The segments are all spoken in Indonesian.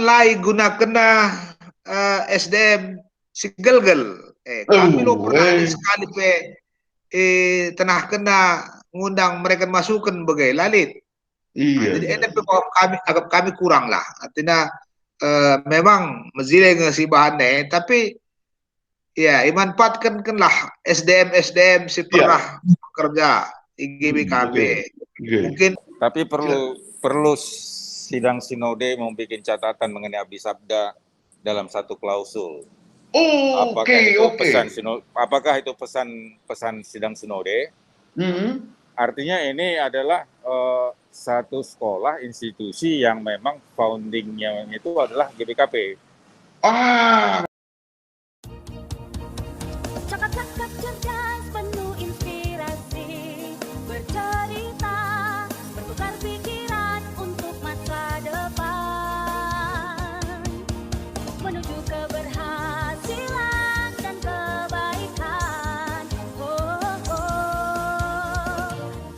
lai gunakan SDM si gelgel. Kami lo pernah sekali tenah kena ngundang mereka masukan bagai lalit. Iya. Jadi kami kurang lah. Artinya memang mezile ngasih bahannya, tapi ya dimanfaatkan lah SDM si pernah bekerja di GBKP. Mungkin. Tapi perlu sidang sinode membuat catatan mengenai abdi sabda dalam satu klausul. Apakah itu pesan sidang sinode? Artinya ini adalah satu sekolah institusi yang memang foundingnya itu adalah GBKP. Cakap-cakap cerdas penuh inspirasi, bercerita, bertukar pikiran untuk masa depan, menuju keberhasilan dan kebaikan.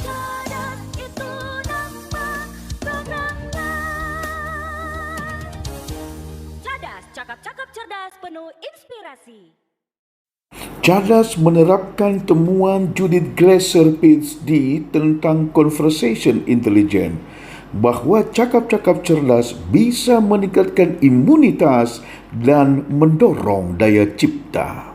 Cerdas itu nama programnya. Cerdas, cakap-cakap cerdas penuh inspirasi. Cerdas menerapkan temuan Judith Glaser PhD tentang conversation intelligence bahawa cakap-cakap cerdas bisa meningkatkan imunitas dan mendorong daya cipta.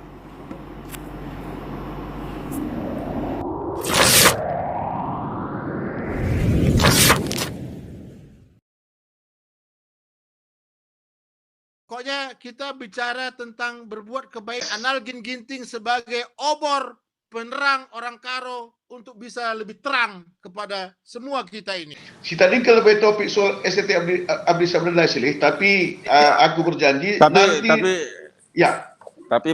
Pokoknya kita bicara tentang berbuat kebaikan. Analgin Ginting sebagai obor penerang orang Karo untuk bisa lebih terang kepada semua kita ini. Si tadi kalau lebih topik soal STT Abdi Sabda silih, tapi aku berjanji tapi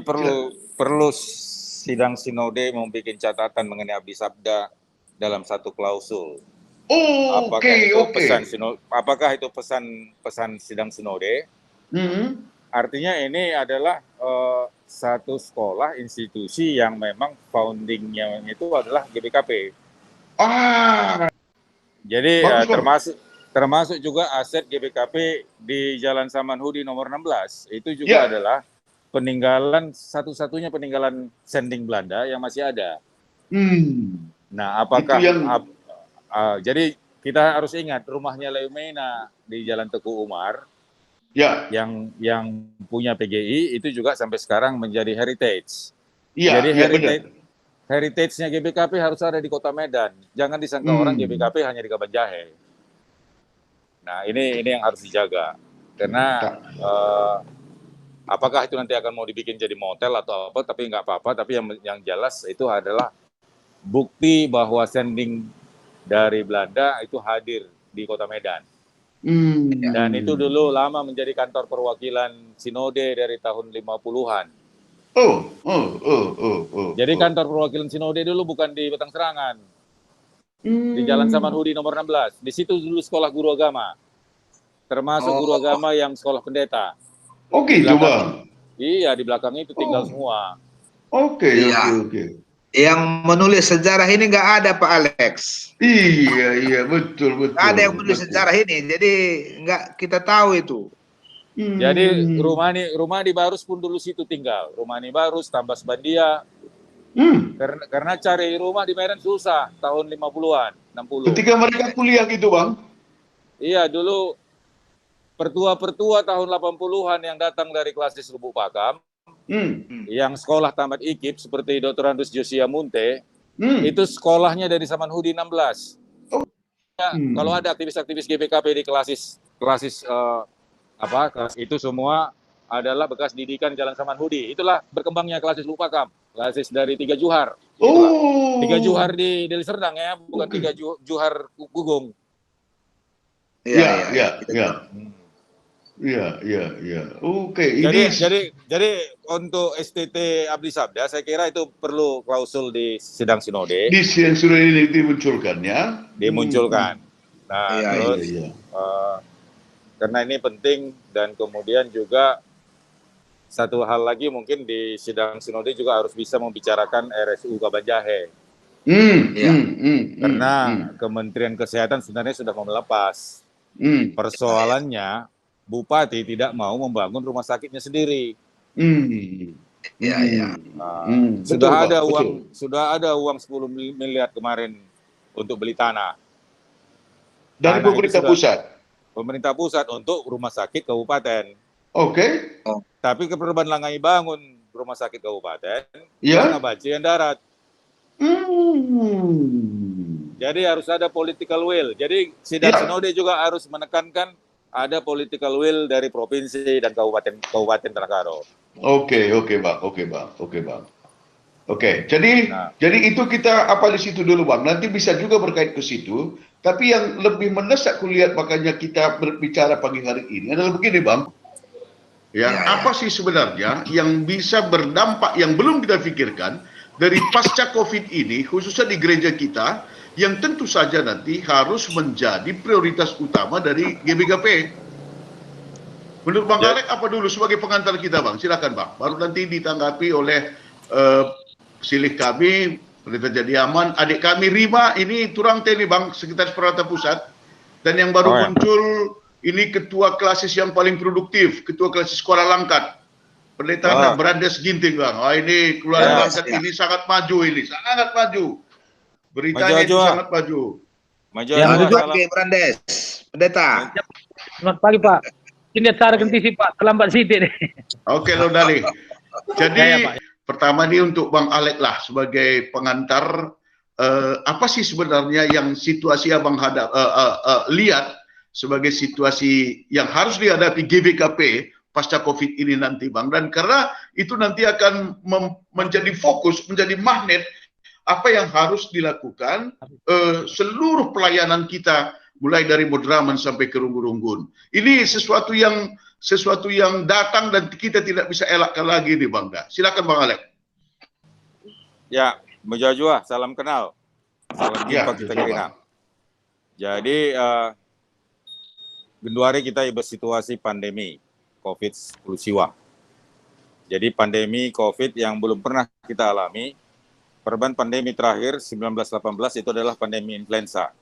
perlu sidang sinode membuat catatan mengenai abdi sabda dalam satu klausul. Apakah itu pesan sidang sinode? Artinya ini adalah satu sekolah institusi yang memang foundingnya itu adalah GBKP. Jadi termasuk juga aset GBKP di Jalan Samanhudi nomor 16 itu juga adalah satu-satunya peninggalan sending Belanda yang masih ada. Nah, apakah jadi kita harus ingat rumahnya Leumena di Jalan Teguh Umar. Yang punya PGI itu juga sampai sekarang menjadi heritage. Jadi heritage-nya GBKP harus ada di Kota Medan. Jangan disangka orang GBKP hanya di Kabanjahe. Nah, ini yang harus dijaga. Karena apakah itu nanti akan mau dibikin jadi motel atau apa, tapi nggak apa-apa. Tapi yang jelas itu adalah bukti bahwa sending dari Belanda itu hadir di Kota Medan. Dan itu dulu lama menjadi kantor perwakilan Sinode dari tahun 50-an. Jadi kantor perwakilan Sinode dulu bukan di Batang Serangan. Di Jalan Samanhudi nomor 16. Di situ dulu sekolah guru agama. Termasuk guru agama yang sekolah pendeta. Coba. Iya, di belakang itu tinggal semua. Oke. Yang menulis sejarah ini nggak ada Pak Alex. Iya, betul. Nggak ada yang menulis sejarah ini, jadi nggak kita tahu itu. Jadi Rumani Barus pun dulu situ tinggal. Rumani Barus, Tambas Bandia. Karena cari rumah di Medan susah tahun 50-an, 60. Ketika mereka kuliah gitu, Bang? Iya, dulu pertua-pertua tahun 80-an yang datang dari klasis Lubuk Pakam. Yang sekolah tamat IKIP seperti Dr. Andus Josia Munte, itu sekolahnya dari Samanhudi 16. Kalau ada aktivis-aktivis GBKP di klasis itu semua adalah bekas didikan Jalan Samanhudi. Itulah berkembangnya klasis Lupakam, klasis dari 3 Juhar. 3 Juhar di Deli Serdang ya, bukan 3 Juhar Gugong. Iya. Oke. Jadi untuk STT Abdi Sabda, saya kira itu perlu klausul di sidang sinode. Di sidang sinode ini dimunculkan. Nah, karena ini penting dan kemudian juga satu hal lagi mungkin di sidang sinode juga harus bisa membicarakan RSU Kabanjahe. Karena Kementerian Kesehatan sebenarnya sudah mau melepas. Persoalannya bupati tidak mau membangun rumah sakitnya sendiri. Sudah ada uang 10 miliar kemarin untuk beli tanah. Dari pemerintah pusat. Pemerintah pusat untuk rumah sakit kabupaten. Oke. Tapi Keperluan Langai bangun rumah sakit kabupaten, yang Abaci yang darat. Jadi harus ada political will. Jadi sidang sinode juga harus menekankan ada political will dari provinsi dan kabupaten Tanah. Oke, Bang. Jadi itu kita apa di situ dulu, Bang. Nanti bisa juga berkait ke situ. Tapi yang lebih mendesak kulihat makanya kita berbicara pagi hari ini adalah begini, Bang. Apa sih sebenarnya yang bisa berdampak yang belum kita pikirkan dari pasca COVID ini, khususnya di gereja kita, yang tentu saja nanti harus menjadi prioritas utama dari GBKP. Menurut Bang Alek apa dulu sebagai pengantar kita, Bang? Silakan, Bang. Baru nanti ditanggapi oleh silih kami, Pendeta Jadiaman, adik kami Rima, ini turang teni, Bang, Sekretaris Peralatan Pusat, dan yang baru muncul ini ketua klasis yang paling produktif, ketua klasis Kuala Langkat, Pendeta Brandes Ginting, Bang. Ini keluarga Langkat ini sangat maju, sangat maju. Beritanya itu sangat maju. Selamat pagi, Brandes. Pendeta. Selamat pagi, Pak. Ini cara ganti sih, Pak. Terlambat sedikit nih. Oke, Lodali. Jadi pertama ini untuk Bang Alek lah sebagai pengantar, apa sih sebenarnya yang situasi Abang lihat sebagai situasi yang harus dihadapi GBKP pasca COVID ini nanti, Bang. Dan karena itu nanti akan menjadi fokus, menjadi magnet apa yang harus dilakukan seluruh pelayanan kita mulai dari Madraman sampai ke Runggun-Runggun. Ini sesuatu yang datang dan kita tidak bisa elakkan lagi nih, Bang. Silakan, Bang Alek. Ya, Mujajua, salam kenal. Salam jumpa kita kena. Jadi Genduari kita bersituasi pandemi COVID-19. Jadi pandemi COVID yang belum pernah kita alami. Perban pandemi terakhir 1918 itu adalah pandemi influenza,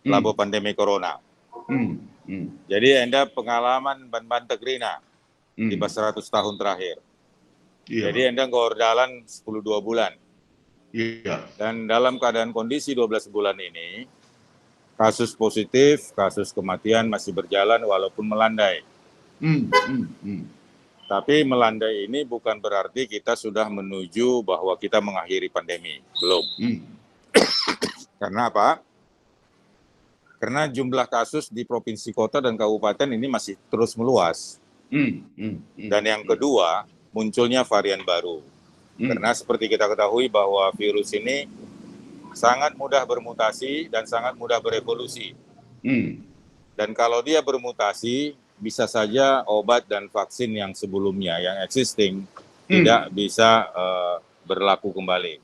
labo pandemi corona. Jadi Anda pengalaman ban tegrina di 100 tahun terakhir. Jadi Anda ngordalan 10-2 bulan. Dan dalam keadaan kondisi 12 bulan ini, kasus positif, kasus kematian masih berjalan walaupun melandai. Tapi melandai ini bukan berarti kita sudah menuju bahwa kita mengakhiri pandemi. Belum. Karena apa? Karena jumlah kasus di provinsi, kota, dan kabupaten ini masih terus meluas. Dan yang kedua, munculnya varian baru. Karena seperti kita ketahui bahwa virus ini sangat mudah bermutasi dan sangat mudah berevolusi. Dan kalau dia bermutasi, bisa saja obat dan vaksin yang sebelumnya, yang existing, tidak bisa berlaku kembali.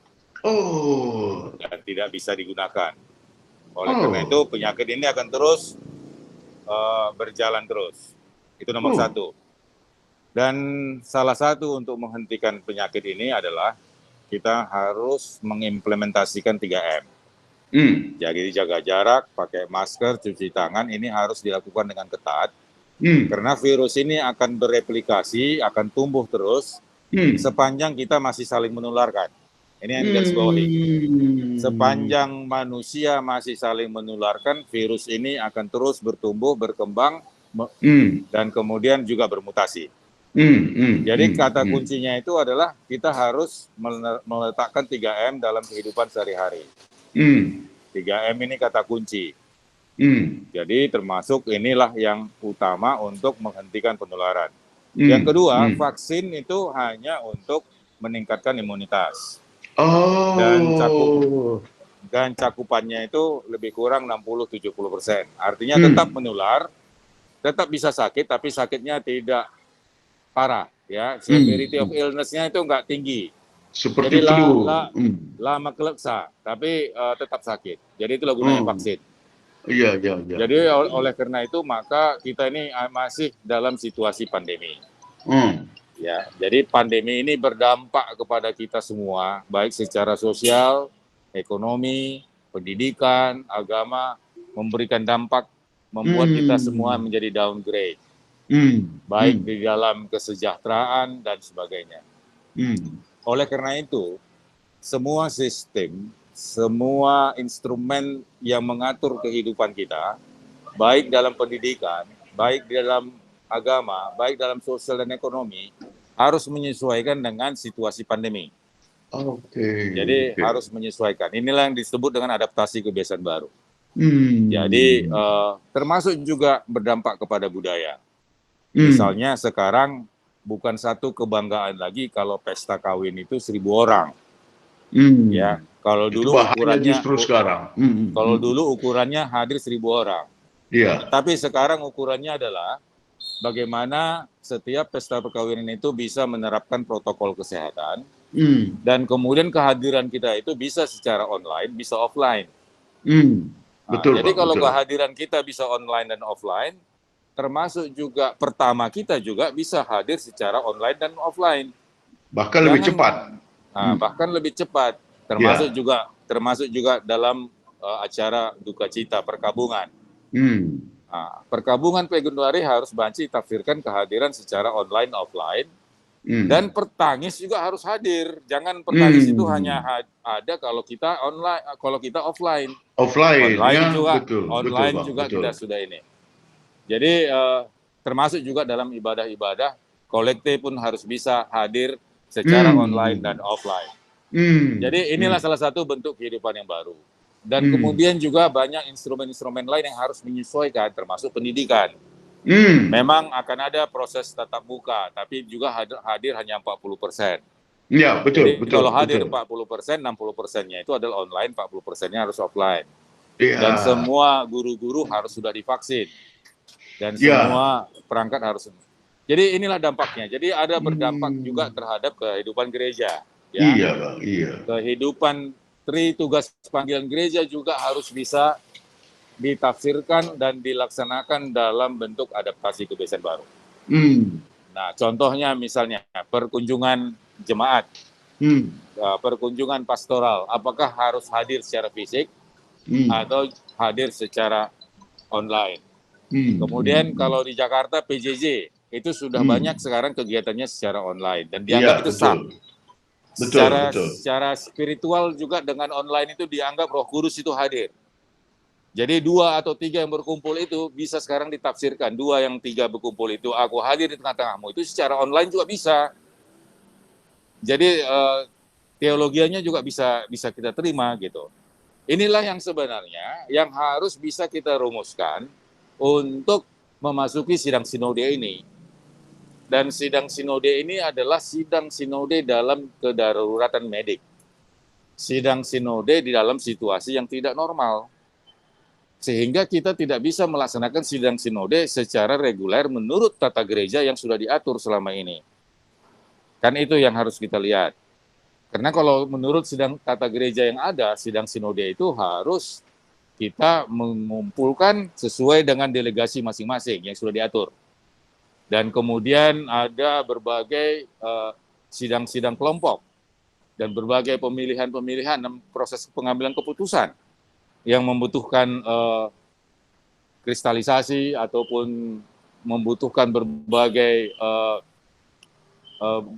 Dan tidak bisa digunakan. Oleh karena itu, penyakit ini akan terus berjalan terus. Itu nomor satu. Dan salah satu untuk menghentikan penyakit ini adalah kita harus mengimplementasikan 3M. Jadi jaga jarak, pakai masker, cuci tangan, ini harus dilakukan dengan ketat. Karena virus ini akan bereplikasi, akan tumbuh terus sepanjang kita masih saling menularkan. Ini yang tidak sebawahi. Sepanjang manusia masih saling menularkan, virus ini akan terus bertumbuh, berkembang, dan kemudian juga bermutasi. Jadi kata kuncinya itu adalah kita harus meletakkan 3M dalam kehidupan sehari-hari. 3M ini kata kunci. Jadi termasuk inilah yang utama untuk menghentikan penularan. Yang kedua, vaksin itu hanya untuk meningkatkan imunitas. Dan cakupannya itu lebih kurang 60-70%. Artinya tetap menular, tetap bisa sakit, tapi sakitnya tidak parah. Ya, severity of illness-nya itu nggak tinggi. Seperti jadi flu. Lama keleksa, tapi tetap sakit. Jadi itulah gunanya vaksin. Iya. Jadi oleh karena itu maka kita ini masih dalam situasi pandemi. Ya, jadi pandemi ini berdampak kepada kita semua, baik secara sosial, ekonomi, pendidikan, agama, memberikan dampak, membuat kita semua menjadi downgrade. baik di dalam kesejahteraan dan sebagainya. Oleh karena itu, semua sistem, semua instrumen yang mengatur kehidupan kita, baik dalam pendidikan, baik di dalam agama, baik dalam sosial dan ekonomi, harus menyesuaikan dengan situasi pandemi. Jadi harus menyesuaikan. Inilah yang disebut dengan adaptasi kebiasaan baru. Jadi termasuk juga berdampak kepada budaya. Misalnya sekarang bukan satu kebanggaan lagi kalau pesta kawin itu 1.000 orang. Ya, kalau dulu ukurannya justru sekarang. Kalau dulu ukurannya hadir 1.000 orang. Tapi sekarang ukurannya adalah bagaimana setiap pesta perkawinan itu bisa menerapkan protokol kesehatan dan kemudian kehadiran kita itu bisa secara online, bisa offline. Jadi kalau kehadiran kita bisa online dan offline, termasuk juga pertama kita juga bisa hadir secara online dan offline. Bahkan lebih cepat. Bahkan lebih cepat. Termasuk juga dalam acara duka cita perkabungan. Perkabungan Pegunduari harus banci tafsirkan kehadiran secara online offline. Dan pertangis juga harus hadir. Jangan pertangis itu hanya ada kalau kita online, kalau kita offline. Online juga kita sudah ini. Jadi termasuk juga dalam ibadah-ibadah kolektif pun harus bisa hadir secara online dan offline. Jadi inilah salah satu bentuk kehidupan yang baru. Dan kemudian juga banyak instrumen-instrumen lain yang harus menyesuaikan, termasuk pendidikan. Memang akan ada proses tatap muka, tapi juga hadir hanya 40%. Ya, betul. Jadi kalau hadir 40%, 60%-nya itu adalah online, 40%-nya harus offline. Dan semua guru-guru harus sudah divaksin. Dan semua perangkat harus. Jadi inilah dampaknya. Jadi ada berdampak juga terhadap kehidupan gereja. Ya. Iya. Kehidupan tugas panggilan gereja juga harus bisa ditafsirkan dan dilaksanakan dalam bentuk adaptasi kebiasaan baru. Nah, contohnya misalnya perkunjungan jemaat, perkunjungan pastoral, apakah harus hadir secara fisik atau hadir secara online? Kemudian kalau di Jakarta PJJ itu sudah banyak sekarang kegiatannya secara online dan dianggap itu sah. Secara spiritual juga dengan online itu dianggap Roh Kudus itu hadir. Jadi 2 atau 3 yang berkumpul itu bisa sekarang ditafsirkan. 2 yang 3 berkumpul itu aku hadir di tengah-tengahmu. Itu secara online juga bisa. Jadi teologianya juga bisa kita terima gitu. Inilah yang sebenarnya yang harus bisa kita rumuskan untuk memasuki sidang sinode ini. Dan sidang sinode ini adalah sidang sinode dalam kedaruratan medik. Sidang sinode di dalam situasi yang tidak normal. Sehingga kita tidak bisa melaksanakan sidang sinode secara reguler menurut tata gereja yang sudah diatur selama ini. Kan itu yang harus kita lihat. Karena kalau menurut sidang tata gereja yang ada, sidang sinode itu harus kita mengumpulkan sesuai dengan delegasi masing-masing yang sudah diatur. Dan kemudian ada berbagai sidang-sidang kelompok dan berbagai pemilihan-pemilihan dan proses pengambilan keputusan yang membutuhkan kristalisasi ataupun membutuhkan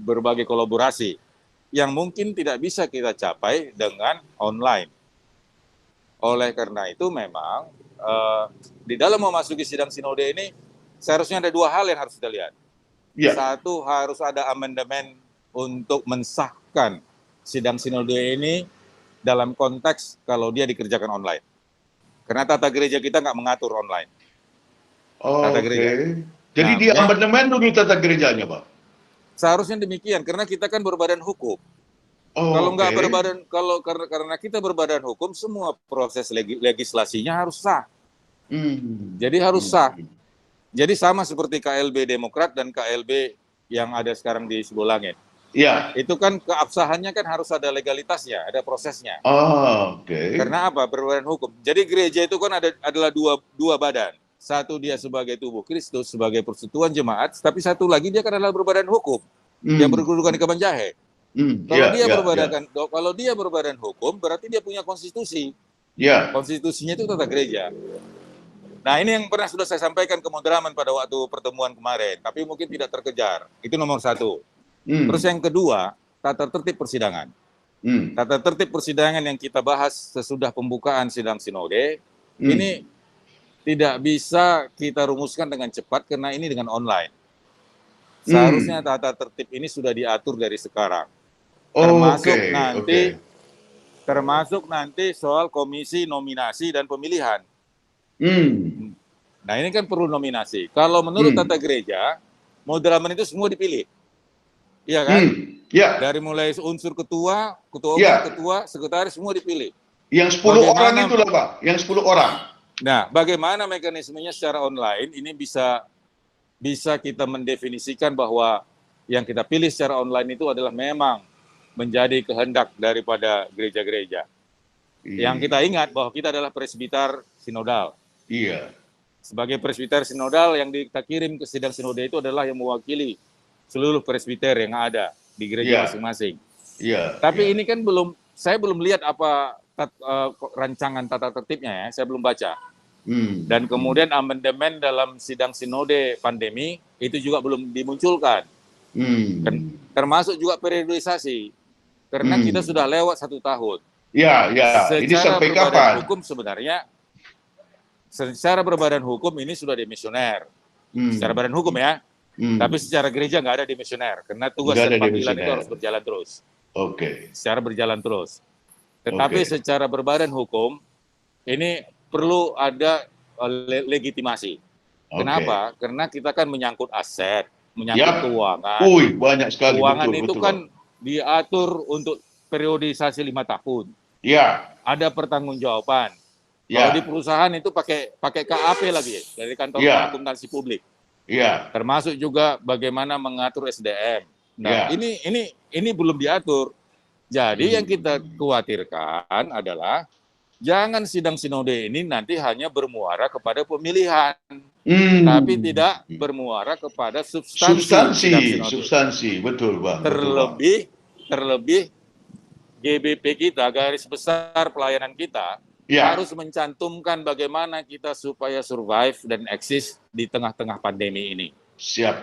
berbagai kolaborasi yang mungkin tidak bisa kita capai dengan online. Oleh karena itu memang di dalam memasuki sidang sinode ini seharusnya ada 2 hal yang harus kita lihat. Satu, harus ada amandemen untuk mensahkan sidang sinode ini dalam konteks kalau dia dikerjakan online. Karena tata gereja kita nggak mengatur online. Tata gereja. Jadi dia amandemen dulu tata gerejanya, Pak? Seharusnya demikian, karena kita kan berbadan hukum. Kalau nggak berbadan, karena kita berbadan hukum, semua proses legislasinya harus sah. Jadi harus sah. Jadi sama seperti KLB Demokrat dan KLB yang ada sekarang di Sibolangit. Itu kan keabsahannya kan harus ada legalitasnya, ada prosesnya. Karena apa? Berbadan hukum. Jadi gereja itu kan adalah dua badan. Satu dia sebagai tubuh Kristus, sebagai persekutuan jemaat, tapi satu lagi dia kan adalah berbadan hukum yang berkedudukan di Kaban Jahe. Kalau dia berbadan hukum, berarti dia punya konstitusi. Konstitusinya itu tata gereja. Nah, ini yang pernah sudah saya sampaikan ke moderaman pada waktu pertemuan kemarin, tapi mungkin tidak terkejar. Itu nomor satu. Terus yang kedua, tata tertib persidangan. Tata tertib persidangan yang kita bahas sesudah pembukaan sidang sinode, ini tidak bisa kita rumuskan dengan cepat karena ini dengan online. Seharusnya tata tertib ini sudah diatur dari sekarang. Termasuk nanti soal komisi nominasi dan pemilihan. Nah, ini kan perlu nominasi. Kalau menurut tata gereja, moderaman itu semua dipilih. Iya kan? Dari mulai unsur ketua umum, ketua, sekretaris, semua dipilih. Yang 10 orang itu lah, Pak. Yang 10 orang. Nah, bagaimana mekanismenya secara online, ini bisa kita mendefinisikan bahwa yang kita pilih secara online itu adalah memang menjadi kehendak daripada gereja-gereja. Yang kita ingat bahwa kita adalah presbiter sinodal. Sebagai presbiter sinodal yang kita kirim ke sidang sinode itu adalah yang mewakili seluruh presbiter yang ada di gereja masing-masing. Tapi ini kan saya belum lihat apa rancangan tata tertibnya ya, saya belum baca. Dan kemudian amandemen dalam sidang sinode pandemi itu juga belum dimunculkan. Termasuk juga periodisasi, karena kita sudah lewat 1 tahun. Ini sampai kapan? Hukum sebenarnya, secara berbadan hukum ini sudah dimisioner. Secara badan hukum ya. Tapi secara gereja nggak ada dimisioner, karena tugas dan panggilan itu harus berjalan terus. Secara berjalan terus. Tetapi secara berbadan hukum, ini perlu ada legitimasi. Kenapa? Karena kita kan menyangkut aset, menyangkut keuangan. Banyak sekali. Keuangan itu kan diatur untuk periodisasi 5 tahun. Ada pertanggungjawaban. Kalau di perusahaan itu pakai KAP lagi dari kantor akuntansi publik. Termasuk juga bagaimana mengatur SDM. Nah, ini belum diatur. Jadi yang kita khawatirkan adalah jangan sidang sinode ini nanti hanya bermuara kepada pemilihan, tapi tidak bermuara kepada substansi. Betul, Bang. Terlebih GBP kita, garis besar pelayanan kita, harus mencantumkan bagaimana kita supaya survive dan eksis di tengah-tengah pandemi ini.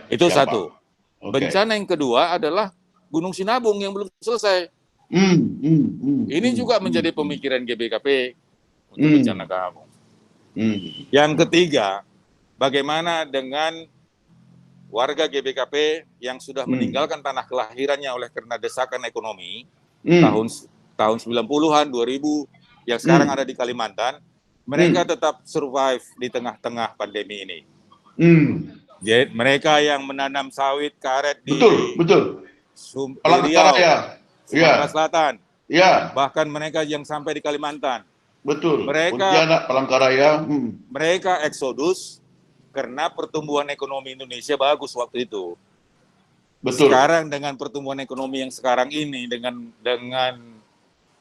Itu satu. Bencana yang kedua adalah Gunung Sinabung yang belum selesai. Ini juga menjadi pemikiran GBKP untuk bencana kamu. Yang ketiga, bagaimana dengan warga GBKP yang sudah meninggalkan tanah kelahirannya oleh karena desakan ekonomi tahun 90-an, 2000, yang sekarang ada di Kalimantan, mereka tetap survive di tengah-tengah pandemi ini. Jadi mereka yang menanam sawit karet di Riau, Sumatera Selatan, bahkan mereka yang sampai di Kalimantan, Pontianak, Palangkaraya, mereka eksodus karena pertumbuhan ekonomi Indonesia bagus waktu itu. Sekarang dengan pertumbuhan ekonomi yang sekarang ini, dengan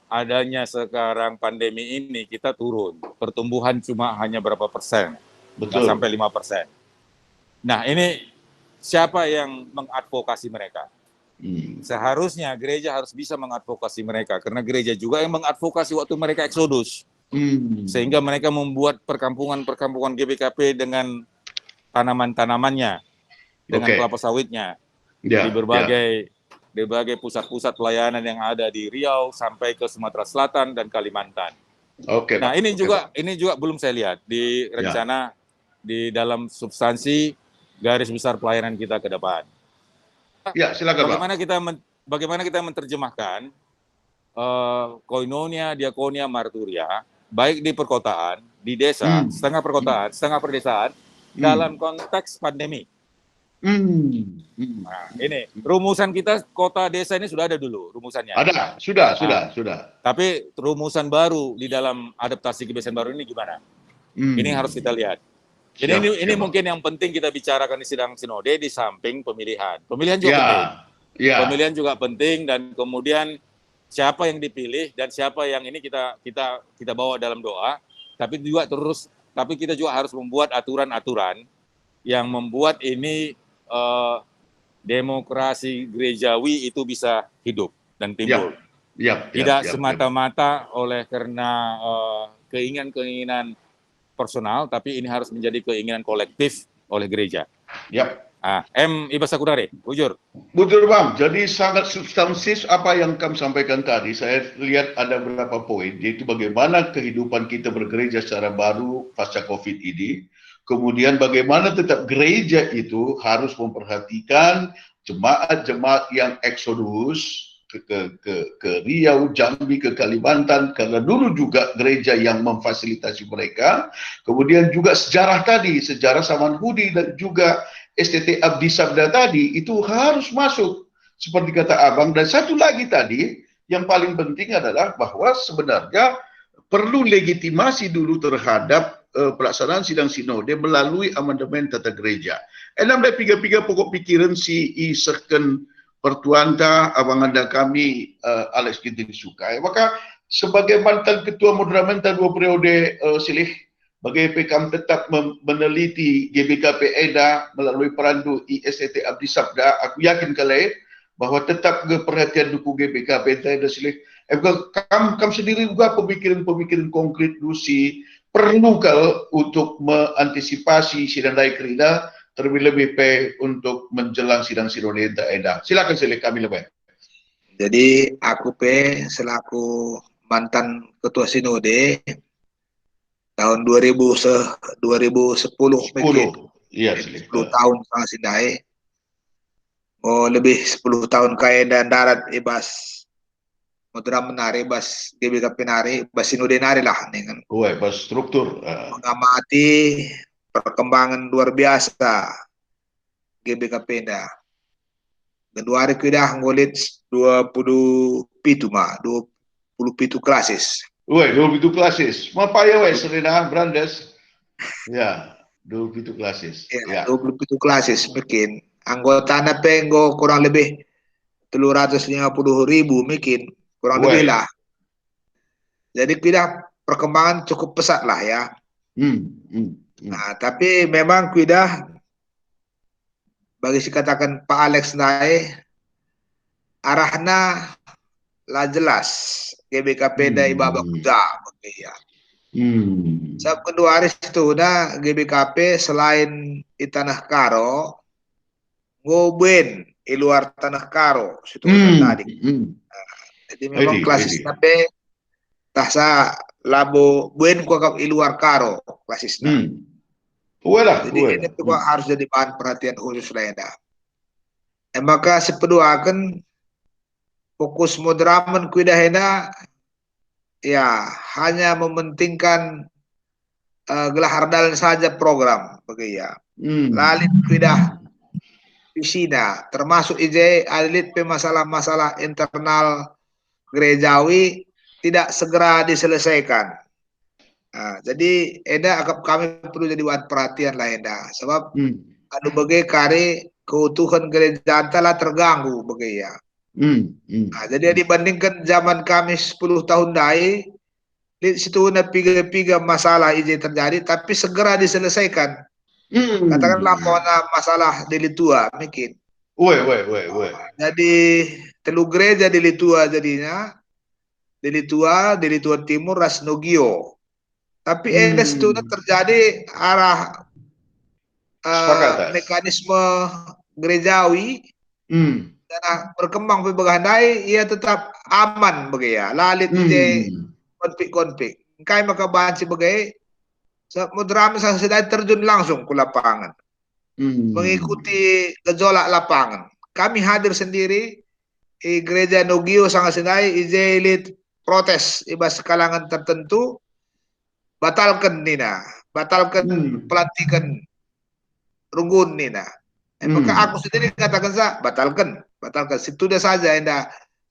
adanya sekarang pandemi ini, kita turun. Pertumbuhan cuma hanya berapa persen, nggak sampai 5%. Nah, ini siapa yang mengadvokasi mereka? Seharusnya gereja harus bisa mengadvokasi mereka, karena gereja juga yang mengadvokasi waktu mereka eksodus. Sehingga mereka membuat perkampungan-perkampungan GBKP dengan tanaman-tanamannya, dengan kelapa sawitnya, di berbagai pusat-pusat pelayanan yang ada di Riau sampai ke Sumatera Selatan dan Kalimantan. Nah, ini juga belum saya lihat di rencana di dalam substansi garis besar pelayanan kita ke depan. Silakan, bagaimana kita menerjemahkan koinonia, diakonia, marturia, baik di perkotaan, di desa, setengah perkotaan, setengah perdesaan, dalam konteks pandemi. Nah, ini rumusan kita kota desa ini sudah ada dulu rumusannya. Ada, sudah. Tapi rumusan baru di dalam adaptasi kebiasaan baru ini gimana? Ini harus kita lihat. Jadi ini mungkin yang penting kita bicarakan di sidang sinode di samping pemilihan. Pemilihan juga penting. Pemilihan juga penting, dan kemudian siapa yang dipilih dan siapa yang ini kita bawa dalam doa. Tapi kita juga harus membuat aturan-aturan yang membuat ini demokrasi gerejawi itu bisa hidup dan timbul. Tidak semata-mata oleh karena keinginan-keinginan personal, tapi ini harus menjadi keinginan kolektif oleh gereja. Yap. Ibas Sakudari, bujur. Bujur Bang, jadi sangat substansif apa yang kamu sampaikan tadi. Saya lihat ada beberapa poin, yaitu bagaimana kehidupan kita bergereja secara baru pasca COVID ini. Kemudian bagaimana tetap gereja itu harus memperhatikan jemaat-jemaat yang eksodus ke Riau, Jambi, ke Kalimantan, karena dulu juga gereja yang memfasilitasi mereka. Kemudian juga sejarah tadi, sejarah Samanhudi dan juga STT Abdi Sabda tadi, itu harus masuk seperti kata Abang. Dan satu lagi tadi, yang paling penting adalah bahwa sebenarnya perlu legitimasi dulu terhadap pelaksanaan sidang sinode melalui amandemen tata gereja. Enam dari tiga pokok pikiran si second pertuanta abang anda kami Alex Ginting Sukai. Maka sebagai mantan ketua moderamen 2 periode silih bagi PKM tetap meneliti GBKP EDA melalui perandu ISTT Abdi Sabda, aku yakin kali bahwa tetap perhatian dukung GBKP EDA silih. Kamu sendiri juga pemikiran-pemikiran konkret dusi perlu kalau untuk mengantisipasi sidang dai kerida terlebih-lebih untuk menjelang sidang sinode EDA. Silakan kami lebih. Jadi aku selaku mantan ketua sinode tahun 2010 mungkin. Iya, 10 tahun sama sindai. Lebih 10 tahun kaya dan darat ibas Modera menari bas GBKP nari bas sinode nari lah nih kan. Bas struktur. Mengamati perkembangan luar biasa GBKP dah. Kedua hari kita ngulit 20 klasis. 20 klasis. Apa ya Serena Brandes? Ya, 20 klasis. Ya, 20 klasis mungkin. Anggota penggo kurang lebih 350.000 mungkin. Kurang lebih lah. Jadi kita perkembangan cukup pesat lah ya. Nah, tapi memang kita bagi si katakan Pak Alex naik arahnya lah jelas GBKP dari babak kuda ya. Sebab kedua hari itu dah GBKP selain di Tanah Karo ngoben di luar Tanah Karo situ tadi. Jadi memang klasis tapi tasa labo buen kuakap di luar Karo klasisnya. Jadi ini juga harus jadi bahan perhatian khusus lainnya. Maka sepedua akan fokus moderamen kuidahena ya hanya mementingkan gelahardal saja program bagi ya. Lalit kuidah visina termasuk IJ alit masalah-masalah internal gerejawi tidak segera diselesaikan. Nah, jadi kami perlu jadi bahan perhatian lah sebab anu bagai kari keutuhan gereja telah terganggu bagai ya. Nah, jadi dibandingkan zaman kami 10 tahun dai di situ ada piga masalah ini terjadi tapi segera diselesaikan. Katakanlah masalah di Litua mungkin. Jadi telu gereja di Litua jadinya di Litua Timur Rasnogio. Tapi itu terjadi arah mekanisme gerejawi dan berkembang berbagai ia tetap aman bagi ya. Lalit konflik. Kai maka bahan sebagai moderamen sedang terjun langsung ke lapangan. Mengikuti gejolak lapangan. Kami hadir sendiri di gereja Nogio sangat senai ijelit protes ibas kalangan tertentu batalkan pelantikan Runggun nina. Maka aku sendiri katakan batalkan situ dah saja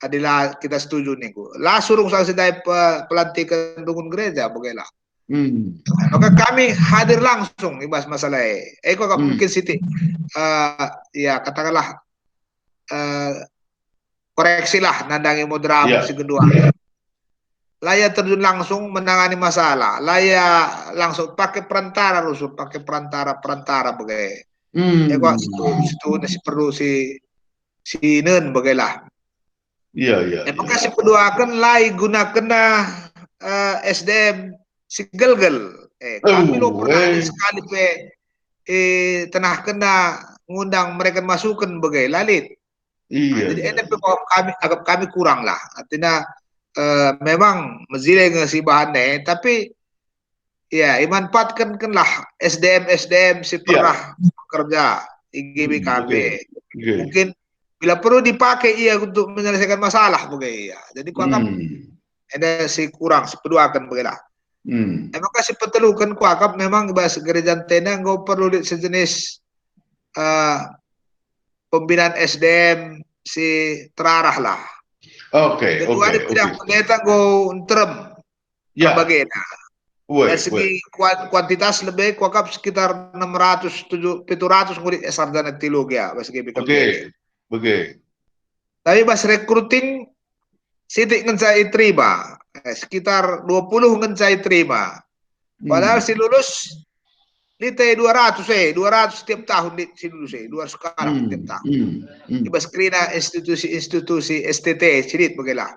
adalah kita setuju nih. Lah suruh saya sedai pelantikan Runggun gereja bagaimana. Maka kami hadir langsung ibas masalah kok mungkin Siti ya katakanlah koreksilah nandangi moderamen si kedua. Laya terjun langsung menangani masalah. Laya langsung pakai perantara bagai. Kok situ nasi perlu si nen bagailah. Iya. Maka si kedua akan lay gunakan SDM si gelgel Kami lo pernah sekali tenah kena ngundang mereka masukan bagai lalit. Jadi kami kurang lah. Artinya memang mezile ngasi bahannya, tapi ya imanfaatkan lah SDM si pernah bekerja di GBKP. Mungkin bila perlu dipakai untuk menyelesaikan masalah bagai ya. Jadi kuanggap ada si kurang sepeduakan bagai lah. Emang kasih petelukan kuakap memang bahasa gereja tena nggak perlu sejenis pembinaan SDM si terarah lah. Kedua tidak pendeta go terem bagaimana. Dari segi kuantitas lebih kuakap sekitar 700 murid sarjana teologi ya bahasa GBKP. Tapi bahasa recruiting sitik ngencai terima. Sekitar 20 ngencai terima. Padahal si lulus litai 200 setiap tahun si lulus 200 sekarang setiap tahun. Iba skrina institusi STT sidit bagilah.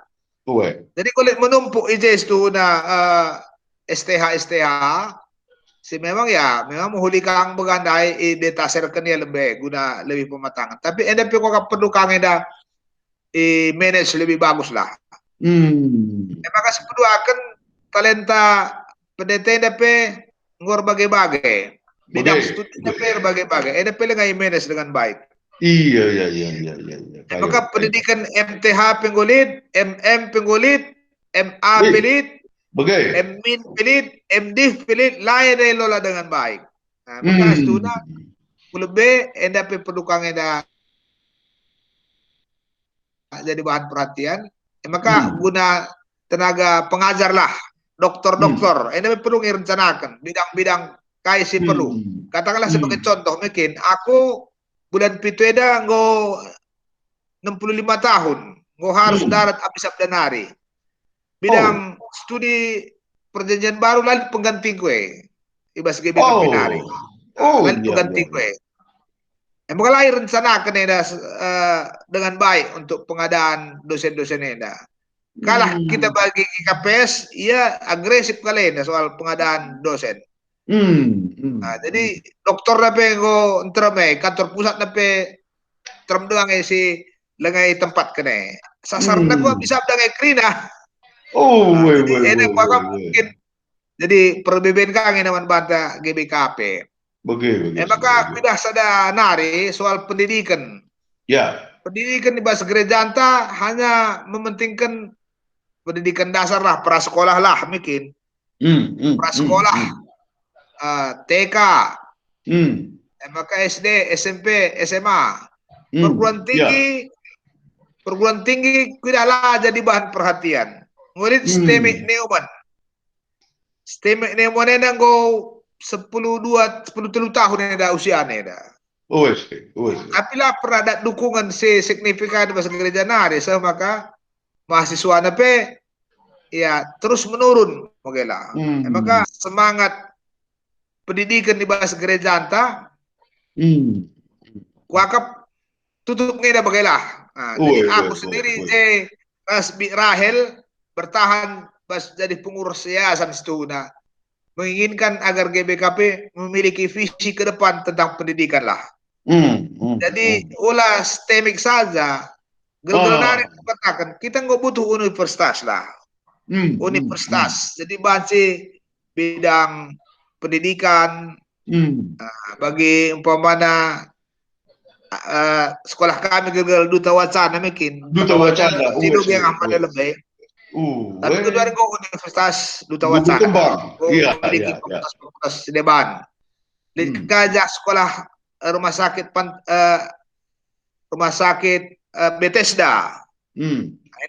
Jadi kalau menumpuk ijaz itu na STH si memang menghulika begandai detaserkan ya lebih guna lebih pematangan. Tapi NDP kok perlu kangeda manage lebih bagus lah. Maka sepuluh akan talenta pendeta NDP ngor bagai-bagai bidang studi NDP bagai-bagai NDP lengai manage dengan baik. Iya. Maka pendidikan MTH penggulit, MM penggulit, MA pelit, MMin pelit, MDiv pelit, lain dari lola dengan baik. Nah, maka studi lebih NDP perlu kangeda jadi bahan perhatian. Maka guna tenaga pengajar lah, dokter, ini perlu direncanakan bidang-bidang kaisi perlu. Katakanlah sebagai contoh, mungkin aku bulan Pitueda ngo 65 tahun, ngo harus darat abis abdanari. Bidang studi perjanjian baru lalu pengganti gue, ibas gue bidang binari, lalu pengganti gue. Maka lahir rencanakan dengan baik untuk pengadaan dosen-dosen ini. Kalah kita bagi KPS, ia agresif kali soal pengadaan dosen. Nah, jadi dokter nape ngo entreme kantor pusat nape terem doang si lengai tempat kene. Sasarna gua bisa dengan krina. Jadi enak mungkin. Jadi perbedaan kang naman banta GBKP. Maka tidak sada nari soal pendidikan. Pendidikan di bahasa gereja anta hanya mementingkan pendidikan dasar lah, prasekolah lah mungkin. Prasekolah, TK, maka SD, SMP, SMA, perguruan tinggi tidaklah jadi bahan perhatian. Murid STEMIC Neumann, STEMIC Neumann ini go 10 tahun ada usianya dah. Tapi lah pernah ada dukungan signifikan bahasa gereja nari, maka mahasiswa nape ya terus menurun mogela. Maka semangat pendidikan di bahasa gereja anta wakap tutup ngeda bagilah. Jadi aku sendiri Rasbi Rahel bertahan jadi pengurus yayasan Stuna, menginginkan agar GBKP memiliki visi ke depan tentang pendidikan lah. Jadi ulah STEMIC saja. Gelgelnari katakan kita nggak butuh universitas lah. Universitas. Jadi baca bidang pendidikan bagi umpamana sekolah kami gegel Duta Wacana mungkin. Duta Wacana. Tidak yang amat lebih. Tapi kedua kau Universitas Duta Wacana. Memiliki fakultas Sedeban. Gajah sekolah rumah sakit Bethesda.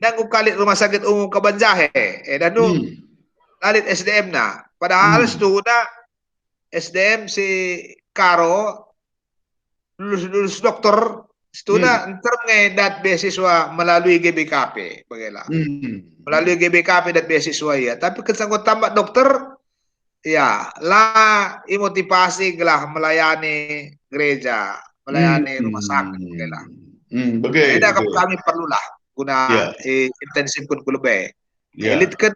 Dan aku kali rumah sakit umum Kabanjahe. Dan tu lalit SDM na. Padahal itu SDM si Karo lulus dokter Stuna ngedat beasiswa melalui GBKP bagilah. Melalui GBKP dan beasiswa ya. Tapi kesangkut tambah dokter ya lah imotivasi gelah melayani gereja, melayani rumah sakit bagilah. Ada kami perlulah guna intensif kun kulube. Elit kan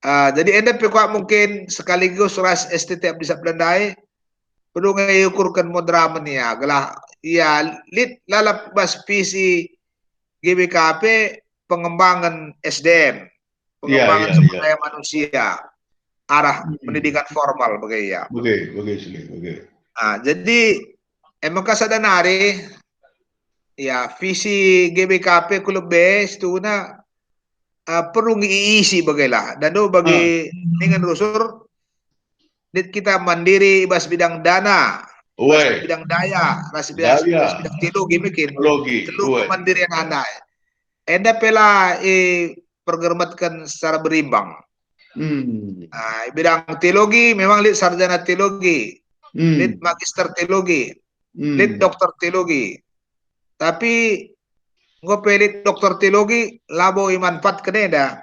Jadi anda pekuat mungkin sekaligus ras STT bisa belandai perlu ngayukurkan modraman ya gelah ya lit lalap bas visi GBKP pengembangan SDM pengembangan sumber daya manusia arah pendidikan formal begitu ya. Jadi emang kasadanari ya visi GBKP Klub B itu na perlu diisi bagailah dan bagi dengan rusur kita mandiri bas bidang dana bas bidang daya bas bidang teknologi mungkin seluruh kemandirian anda enda pela pergermatkan secara berimbang bidang teologi memang lid sarjana teologi lid magister teologi lid dokter teologi tapi ngopelit dokter teologi labo imanfaat keneda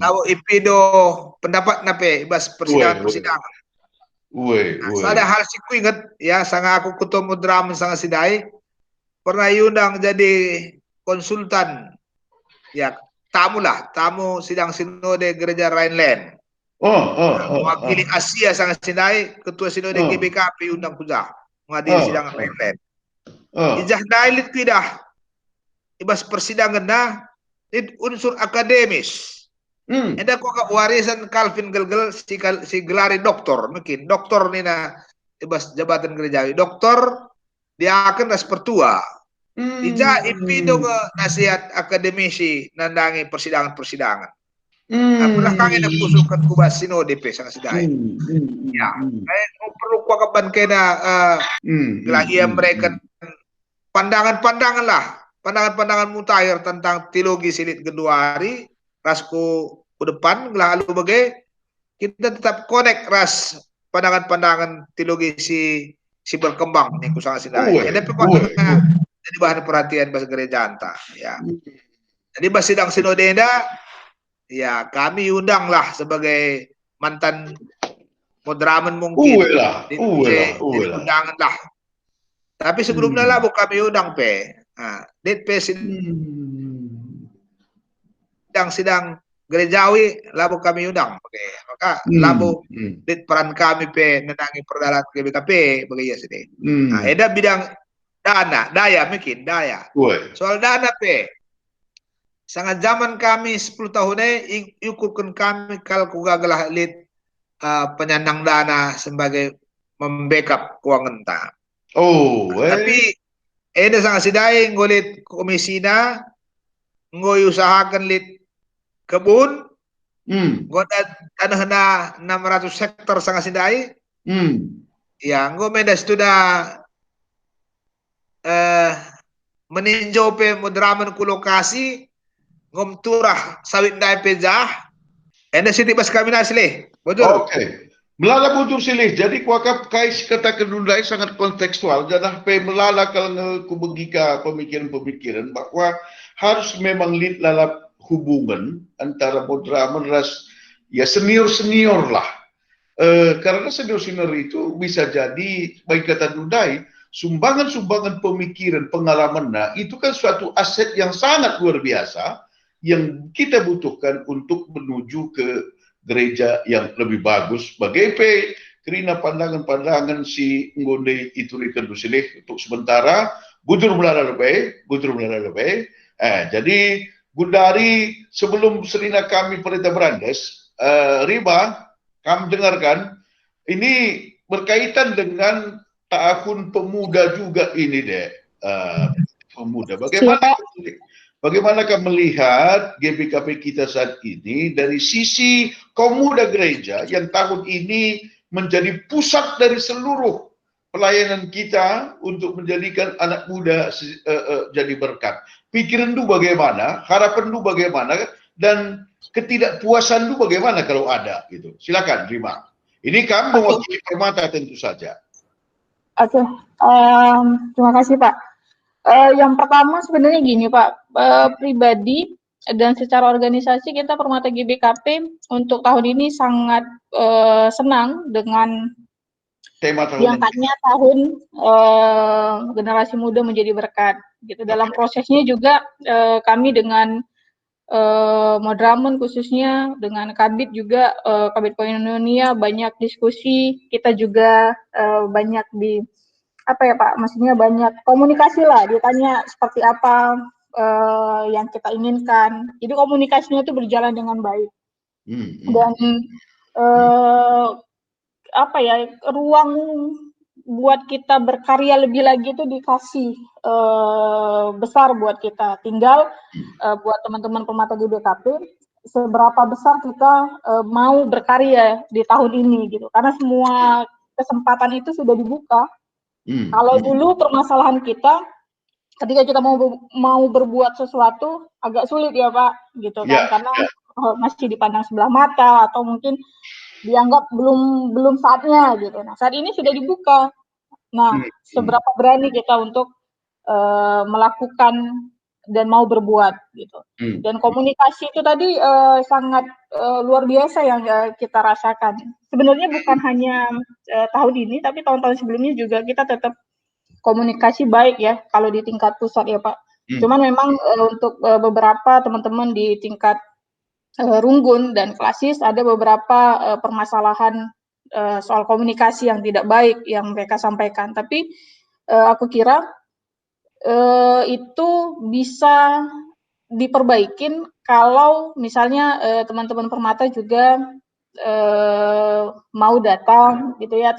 labo ipido pendapat nape bas persidangan ada hal siku ingat ya sangat aku ketemu drama sangat sidai pernah undang jadi konsultan ya tamu sidang sinode gereja Rhineland mewakili Asia sangat sidai ketua sinode GBKP undang kuda menghadiri sidang Rhineland ijah dailit tidak ibas persidangan nah unsur akademis ada kok warisan Calvin Gelgel si gelari doktor mungkin doktor nih na ibas jabatan gerejawi doktor dia akan ras pertua ija ipido ke nasihat akademisi nandangi persidangan pernah kangen aku usulkan kubas sinode pe sangat sedai ya perlu kuakapan kena lagi yang mereka pandangan mutakhir tentang teologi silit genduari rasku ke depan lalu bagai kita tetap connect ras pandangan teologi si berkembang nih ku sangat sidai ada pokoknya jadi bahan perhatian bahasa gereja anta ya jadi bahas sidang sinodenda ya kami undang lah sebagai mantan moderamen mungkin jadi undangan lah tapi sebelumnya lah kami undang sidang gerejawi labu kami undang maka labu peran kami nenangi perdalan GBKP begitu sini ada bidang daya soal dana sangat zaman kami 10 tahunnya ukurkan kami kalau kugagalah lid penyandang dana sebagai membackup keuangan ta tapi ada sangat sidai ngolit komisina ngoy usahakan lid kebun goda tanah na 600 hektar sangat sidai ya ngomenda sudah meninjau pe modraman ku lokasi ngom turah sawit dai pejah enda siti bas kami asli betul melala butuh silih jadi kuakap kais kata kedundai sangat kontekstual jangan pe melala kalau ku begika pemikiran bahwa harus memang lid lalap hubungan antara moderamen ras ya senior lah karena senior itu bisa jadi baik kata dundai sumbangan pemikiran pengalaman itu kan suatu aset yang sangat luar biasa yang kita butuhkan untuk menuju ke gereja yang lebih bagus bagi kerana pandangan si ngonde itu dikendusilih untuk sementara budur melala lebih jadi Gundari sebelum Serina kami Perintah Brandes Riba kami dengarkan ini berkaitan dengan tahun pemuda juga ini pemuda bagaimanakah melihat GBKP kita saat ini dari sisi kaum muda gereja yang tahun ini menjadi pusat dari seluruh pelayanan kita untuk menjadikan anak muda jadi berkat. Pikiran itu bagaimana, harapan itu bagaimana, dan ketidakpuasan itu bagaimana kalau ada gitu. Silakan Rima. Ini kamu mewakili Permata tentu saja. Oke, terima kasih Pak. Yang pertama sebenarnya gini Pak, pribadi dan secara organisasi kita Permata GBKP untuk tahun ini sangat senang dengan tema diangkatnya tahun generasi muda menjadi berkat. Gitu dalam prosesnya juga kami dengan Modramun khususnya dengan Kabid juga, Kabid Koinonia banyak diskusi, kita juga banyak apa ya Pak, maksudnya banyak komunikasi lah, ditanya seperti apa yang kita inginkan. Jadi komunikasinya itu berjalan dengan baik. Dan apa ya, ruang buat kita berkarya lebih lagi itu dikasih besar buat kita. Tinggal buat teman-teman permata GBKP, seberapa besar kita mau berkarya di tahun ini gitu. Karena semua kesempatan itu sudah dibuka. Kalau dulu permasalahan kita ketika kita mau berbuat sesuatu agak sulit ya Pak, gitu kan, karena masih dipandang sebelah mata atau mungkin dianggap belum saatnya gitu. Nah, saat ini sudah dibuka. Nah, seberapa berani kita untuk melakukan dan mau berbuat gitu. Dan komunikasi itu tadi sangat luar biasa yang kita rasakan. Sebenarnya bukan hanya tahun ini, tapi tahun-tahun sebelumnya juga kita tetap komunikasi baik ya kalau di tingkat pusat ya Pak. Cuman memang untuk beberapa teman-teman di tingkat Runggun dan Klasis ada beberapa permasalahan soal komunikasi yang tidak baik yang mereka sampaikan. Tapi aku kira itu bisa diperbaikin kalau misalnya teman-teman Permata juga mau datang gitu ya,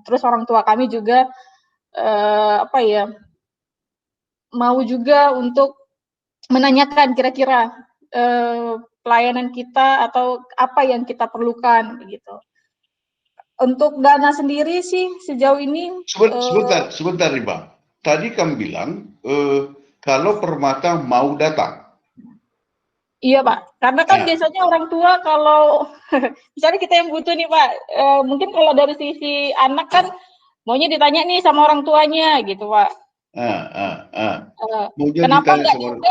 terus orang tua kami juga apa ya, mau juga untuk menanyakan kira-kira pelayanan kita atau apa yang kita perlukan begitu. Untuk dana sendiri sih sejauh ini sebentar nih Bang. Tadi kamu bilang kalau Permata mau datang. Iya Pak, karena kan biasanya orang tua kalau misalnya kita yang butuh nih Pak, mungkin kalau dari sisi anak kan maunya ditanya nih sama orang tuanya gitu Pak. Kenapa nggak juga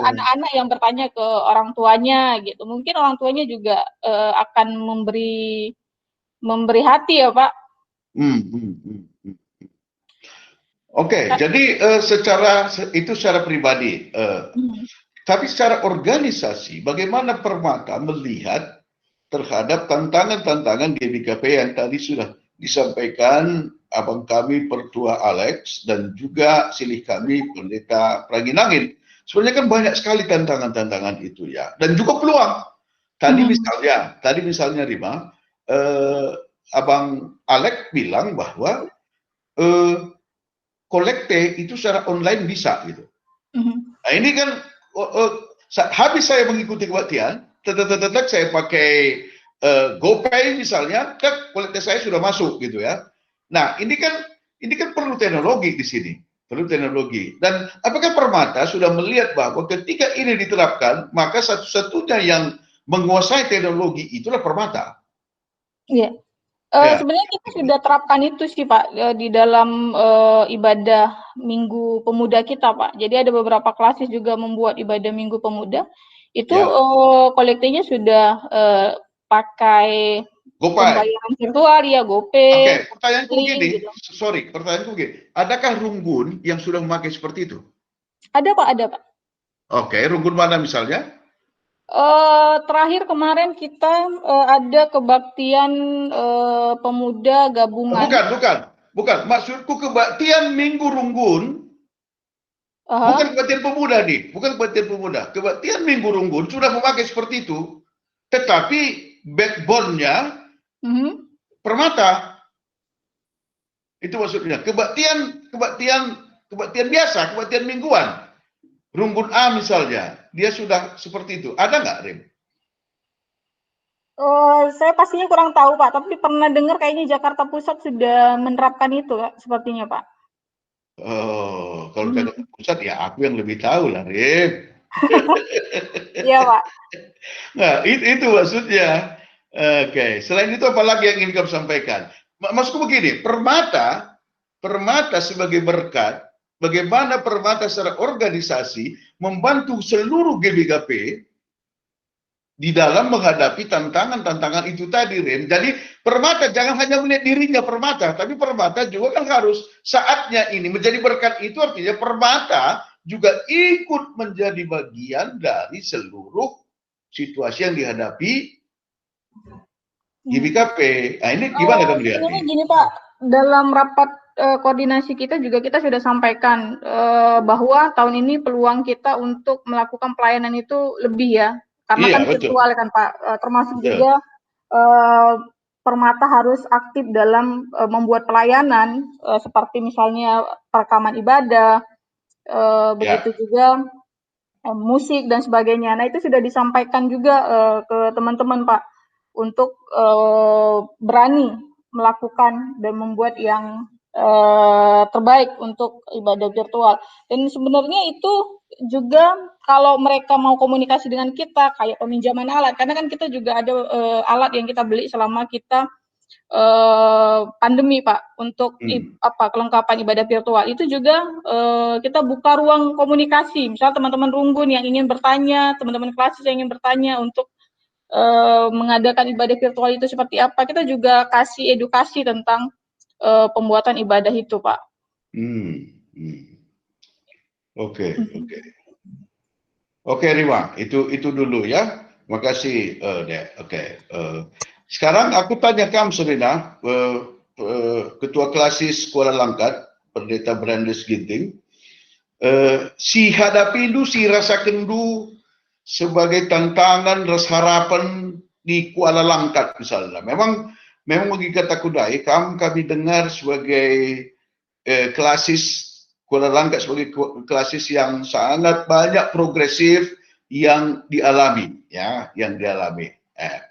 anak-anak yang bertanya ke orang tuanya gitu? Mungkin orang tuanya juga akan memberi hati ya Pak. Oke, jadi secara pribadi, tapi secara organisasi, bagaimana Permata melihat terhadap tantangan-tantangan GBKP yang tadi sudah disampaikan abang kami Pertua Alex dan juga silih kami Pendeta Praginangin. Sebenarnya kan banyak sekali tantangan-tantangan itu ya, dan juga peluang. Tadi misalnya Rima, abang Alex bilang bahwa kolekte itu secara online bisa gitu. Nah ini kan habis saya mengikuti kebaktian, saya pakai GoPay misalnya, kolekte saya sudah masuk gitu ya. Nah ini kan perlu teknologi di sini, perlu teknologi. Dan apakah Permata sudah melihat bahwa ketika ini diterapkan, maka satu-satunya yang menguasai teknologi itulah Permata? Iya. Sebenarnya kita sudah terapkan itu sih Pak di dalam ibadah Minggu Pemuda kita Pak. Jadi ada beberapa klasis juga membuat ibadah Minggu Pemuda. Itu kolektenya sudah pakai pembayaran virtual ya, GoPay. Oke, pertanyaanku begini, pertanyaanku begini. Adakah Runggun yang sudah memakai seperti itu? Ada Pak, ada Pak. Oke, Runggun mana misalnya? Terakhir kemarin kita ada kebaktian pemuda gabungan. Bukan. Maksudku kebaktian Minggu Runggun. Bukan kebaktian pemuda nih, bukan kebaktian pemuda. Kebaktian Minggu Runggun sudah memakai seperti itu, tetapi backbone-nya Permata. Itu maksudnya. Kebaktian biasa, kebaktian mingguan. Runggun A misalnya, dia sudah seperti itu. Ada nggak, Rim? Saya pastinya kurang tahu, Pak. Tapi pernah dengar kayaknya Jakarta Pusat sudah menerapkan itu, sepertinya, Pak. Oh, kalau Jakarta Pusat ya aku yang lebih tahu lah, Rim. Iya, Pak. Nah, itu maksudnya. Oke. Selain itu, apa lagi yang ingin kamu sampaikan? Maksudku begini, Permata sebagai berkat, bagaimana Permata secara organisasi membantu seluruh GBKP di dalam menghadapi tantangan-tantangan itu tadi, Ren. Jadi Permata jangan hanya melihat dirinya Permata, tapi Permata juga kan harus saatnya ini menjadi berkat. Itu artinya Permata juga ikut menjadi bagian dari seluruh situasi yang dihadapi GBKP. Nah, ini gimana kamu lihat? Sebenarnya gini Pak, dalam rapat koordinasi kita juga kita sudah sampaikan bahwa tahun ini peluang kita untuk melakukan pelayanan itu lebih ya, karena kan virtual kan Pak, termasuk juga Permata harus aktif dalam membuat pelayanan seperti misalnya perekaman ibadah, begitu juga musik dan sebagainya. Nah itu sudah disampaikan juga ke teman-teman Pak untuk berani melakukan dan membuat yang terbaik untuk ibadah virtual. Dan sebenarnya itu juga kalau mereka mau komunikasi dengan kita kayak peminjaman alat, karena kan kita juga ada alat yang kita beli selama kita pandemi Pak untuk kelengkapan ibadah virtual itu juga kita buka ruang komunikasi. Misal teman-teman Runggun yang ingin bertanya, teman-teman Klasis yang ingin bertanya untuk mengadakan ibadah virtual itu seperti apa, kita juga kasih edukasi tentang pembuatan ibadah itu Pak. Oke, Rima, itu dulu ya. Makasih, Dek. Sekarang aku tanya kamu, Serena, Ketua Klasis Kuala Langkat, Pendeta Brandes Ginting, si hadapi itu, si rasakan itu sebagai tantangan, rasa harapan di Kuala Langkat misalnya. Memang bagi kata kudai, kami dengar sebagai Klasis Kuala Langkat sebagai klasis yang sangat banyak progresif yang dialami, ya,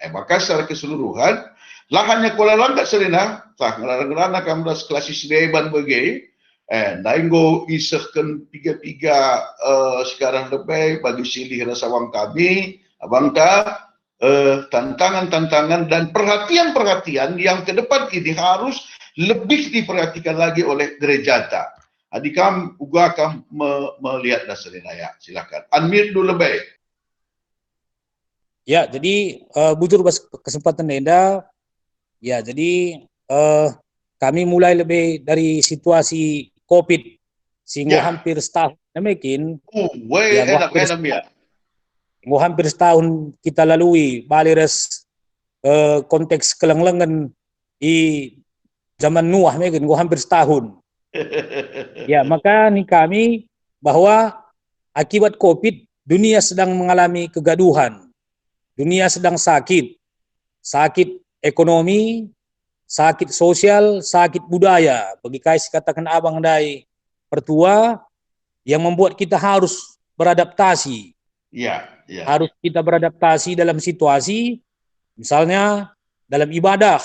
maka secara keseluruhan lahannya Kuala Langkat Serena, ngerana kamu dah klasis deban bagi, nainggo isahkan tiga sekarang lebih bagi silih rasawang kami, abangka tantangan-tantangan dan perhatian-perhatian yang ke depan ini harus lebih diperhatikan lagi oleh gereja. Adik kamu juga akan melihat Serena ya, silakan. Unmute dulu lebih. Ya, jadi bujur kesempatan Enda. Ya, jadi kami mulai lebih dari situasi COVID sehingga hampir setahun mungkin. Hampir setahun kita lalui baliras konteks kelenglengan di zaman Nuh mungkin hampir setahun. Ya, maka nih kami bahwa akibat COVID dunia sedang mengalami kegaduhan. Dunia sedang sakit ekonomi, sakit sosial, sakit budaya. Bagi kais katakan abang dai pertua yang membuat kita harus beradaptasi. Harus kita beradaptasi dalam situasi, misalnya dalam ibadah.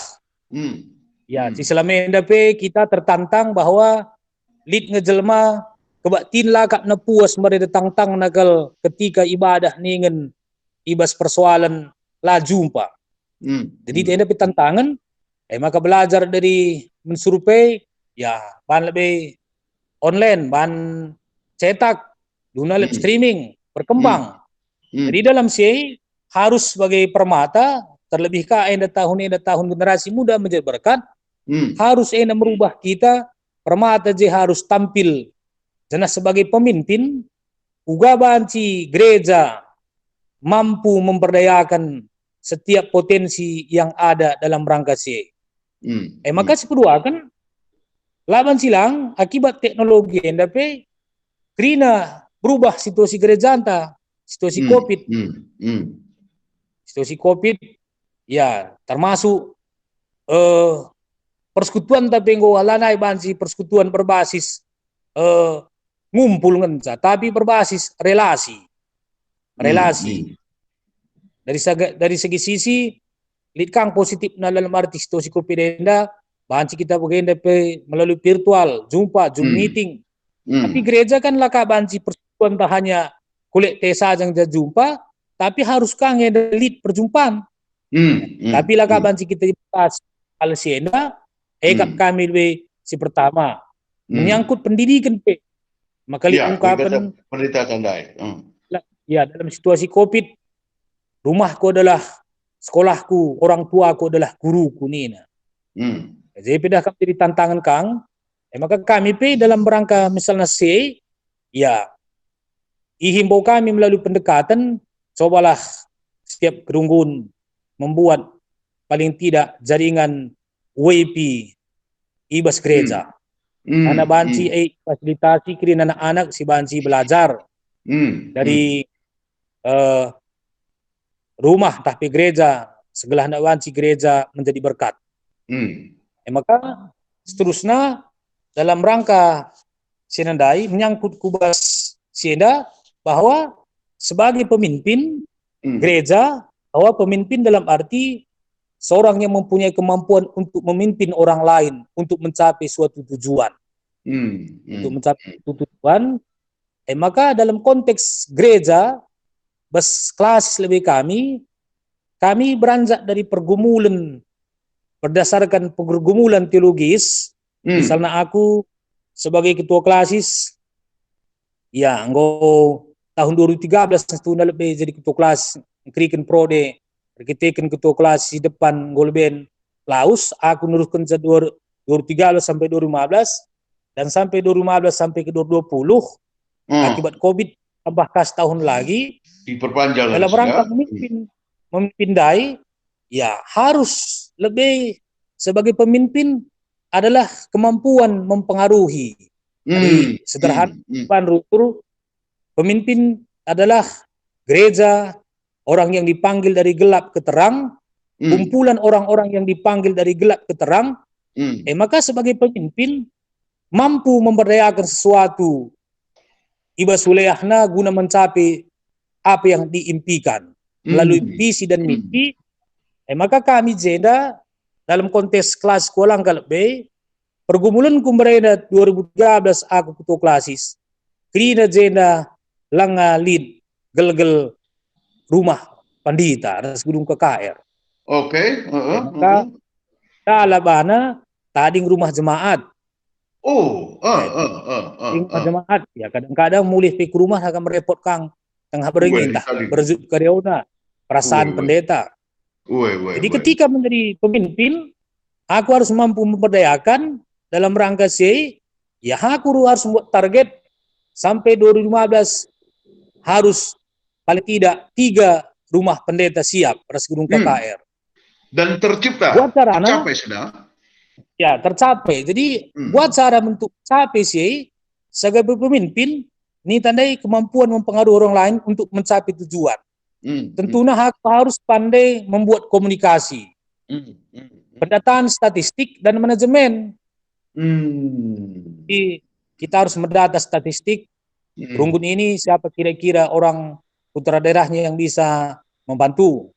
Di selama kita tertantang bahwa lid ngejelma kebatin lakak nepuas mereka tantang nagal ketika ibadah ningen ibas persoalan laju Pak. Jadi tidak ada tantangan, maka belajar dari mensurvei, ya bahan lebih online, bahan cetak, dunia live streaming, berkembang. Jadi dalam harus sebagai permata, terlebih tahun generasi muda menjadi berkat, harus merubah kita, permata harus tampil, jelas sebagai pemimpin, uga banci gereja, mampu memberdayakan setiap potensi yang ada dalam rangka maka kedua kan laban silang akibat teknologi NDP karena berubah situasi gereja situasi COVID. Situasi COVID ya termasuk persekutuan tapi ngowalanai banci persekutuan berbasis ngumpul ngenca tapi berbasis relasi. Dari segi sisi litkang positif dalam arti situasi COVID enda banci kita begenda melalui virtual Zoom meeting. Tapi gereja kan laka banci persekutuan tak hanya kulit tesa yang jumpa tapi harus kang lead perjumpaan. Tapi laka banci kita bahas hal sienda kami si pertama menyangkut pendidikan maka ungkapan pendeta tandai. Ya, dalam situasi COVID, rumahku adalah sekolahku, orang tuaku adalah guruku nina. Jadi pindah kami jadi tantangan kang, maka kami dalam rangka misalnya ya himbau kami melalui pendekatan, cobalah setiap kerunggun membuat paling tidak jaringan WP ibas gereja. Karena banci fasilitasi kirim anak-anak si banci belajar dari rumah tapi gereja, segala anak banci gereja menjadi berkat. Maka seterusnya dalam rangka Senandai menyangkut kubas Sienda bahwa sebagai pemimpin gereja, bahwa pemimpin dalam arti seorang yang mempunyai kemampuan untuk memimpin orang lain untuk mencapai suatu tujuan. Untuk mencapai suatu tujuan, maka dalam konteks gereja, kelas lebih kami beranjak dari pergumulan, berdasarkan pergumulan teologis. Misalnya aku sebagai ketua klasis, ya, tahun 2013 setahun lebih jadi ketua kelas, kriken prode, kita ketua kelas di depan Golben Laus, aku nuruskan 2013 sampai 2015, dan sampai 2015 sampai ke 2020, akibat COVID tambah tahun lagi, diperpanjang dalam rangka memimpin dai, ya harus lebih sebagai pemimpin adalah kemampuan mempengaruhi. Jadi sederhana, pemimpin adalah gereja, orang yang dipanggil dari gelap ke terang, kumpulan orang-orang yang dipanggil dari gelap ke terang, maka sebagai pemimpin mampu memberdayakan sesuatu iba suleyahna guna mencapai apa yang diimpikan melalui visi dan misi. Maka kami jeda dalam konteks kelas sekolah angkat B, pergumulan kumbereda 2013 aku ketua klasis, krina jeda langalin gelgel rumah pandita atas gedung KKR. Oke. Maka talabana tading rumah jemaat. Rumah jemaat ya kadang-kadang mulai ke rumah akan merepotkan tengah beringin dah berjuk karyawana perasaan pendeta. Jadi ketika menjadi pemimpin, aku harus mampu memberdayakan dalam rangka ya aku harus membuat target sampai 2015 harus paling tidak 3 rumah pendeta siap atas gedung KKR. Dan tercipta, tercapai sudah. Ya, tercapai. Jadi buat cara untuk capai sebagai pemimpin, ini tandai kemampuan mempengaruhi orang lain untuk mencapai tujuan. Tentunya harus pandai membuat komunikasi, pendataan statistik dan manajemen. Jadi kita harus mendata statistik. Runggun ini siapa kira-kira orang putra daerahnya yang bisa membantu.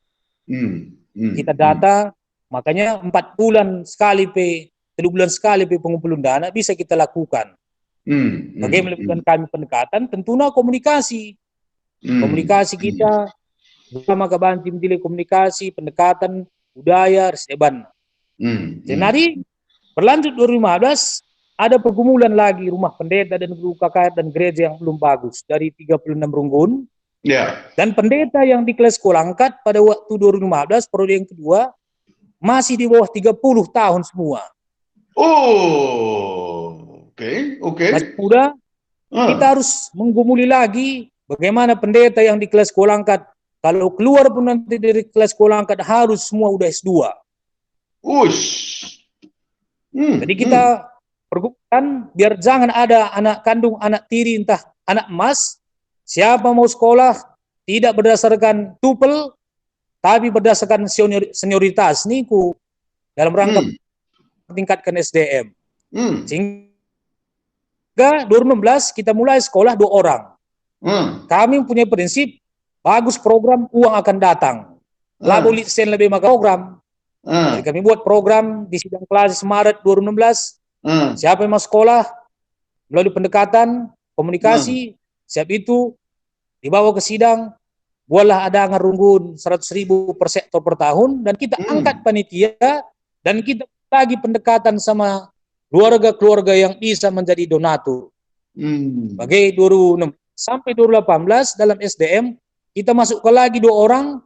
Kita data, makanya 4 bulan sekali 3 bulan sekali pengumpulan dana bisa kita lakukan. Bagaimana melakukan kami pendekatan, tentunya komunikasi. Komunikasi kita bersama kebanti menjadi komunikasi, pendekatan, budaya, reseban. Jadi berlanjut 2015, ada pergumulan lagi rumah pendeta dan guru KKR dan gereja yang belum bagus dari 36 runggun. Dan pendeta yang di kelas sekolah angkat pada waktu 2015 periode yang kedua masih di bawah 30 tahun semua. Oke. Masih muda. Kita harus menggumuli lagi bagaimana pendeta yang di kelas sekolah angkat, kalau keluar pun nanti dari kelas sekolah angkat harus semua udah S2. Jadi kita pergubkan biar jangan ada anak kandung, anak tiri, entah anak emas. Siapa mau sekolah tidak berdasarkan tupel, tapi berdasarkan senioritas niku dalam rangka meningkatkan SDM. Sehingga 2016 kita mulai sekolah 2 orang. Kami punya prinsip bagus program uang akan datang. Lalu lisen lebih maka program. Jadi kami buat program di sidang kelas Maret 2016. Siapa yang mau sekolah melalui pendekatan komunikasi, siap itu dibawa ke sidang, buatlah ada anggaran runggun 100.000 per sektor per tahun, dan kita angkat panitia, dan kita lagi pendekatan sama keluarga-keluarga yang bisa menjadi donatur. Bagi 2006 sampai 2018 dalam SDM kita masuk ke lagi 2 orang,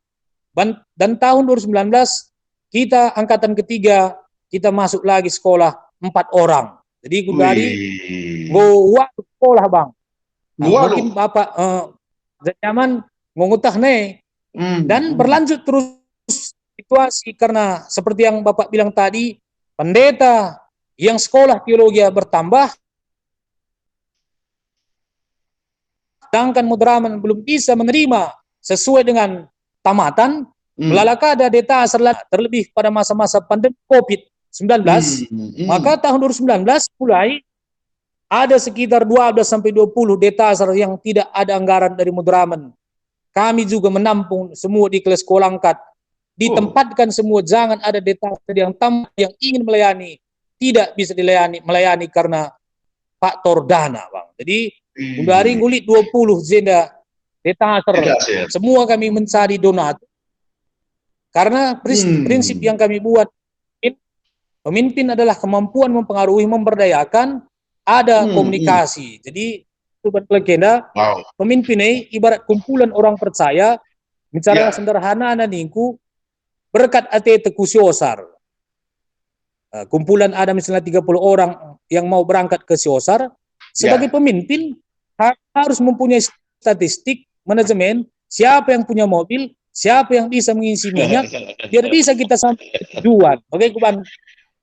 dan tahun 2019 kita angkatan ketiga kita masuk lagi sekolah 4 orang. Jadi dari waktu sekolah bang. Mungkin Bapak nyaman ngutah nih dan berlanjut terus situasi karena seperti yang Bapak bilang tadi, pendeta yang sekolah teologi bertambah, sedangkan Madraman belum bisa menerima sesuai dengan tamatan, melalaka ada data terlebih pada masa-masa pandemi COVID-19, maka tahun 2019 mulai ada sekitar 12-20 data yang tidak ada anggaran dari Madraman. Kami juga menampung semua di kelas kolangkat, ditempatkan semua, jangan ada data yang tamat yang ingin melayani, tidak bisa melayani karena faktor dana, Bang. Jadi dari ngulit 20 zenda detaser, semua kami mencari donatur. Karena prinsip yang kami buat, pemimpin adalah kemampuan mempengaruhi, memberdayakan, ada komunikasi. Jadi Sobat Legenda, pemimpin ini ibarat kumpulan orang percaya, bicara sederhana naningku, berkat ATT Kusiosar. Kumpulan ada misalnya 30 orang yang mau berangkat ke Siosar, sebagai pemimpin harus mempunyai statistik, manajemen, siapa yang punya mobil, siapa yang bisa mengisi minyak, biar bisa kita sampai tujuan. Bagaimana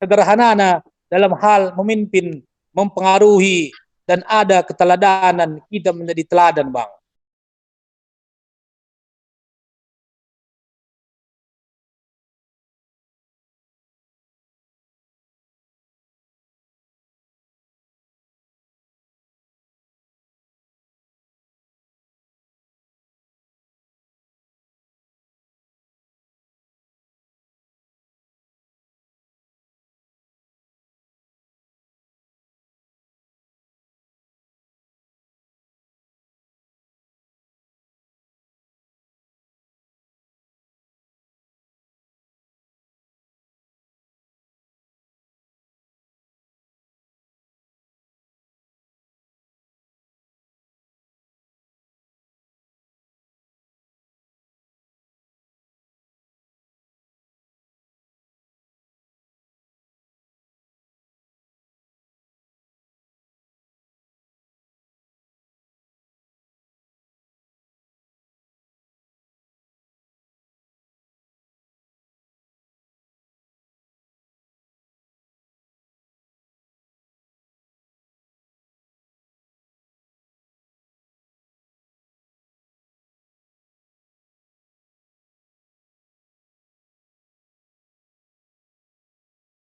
sederhana dalam hal memimpin, mempengaruhi, dan ada keteladanan, kita menjadi teladan, Bang.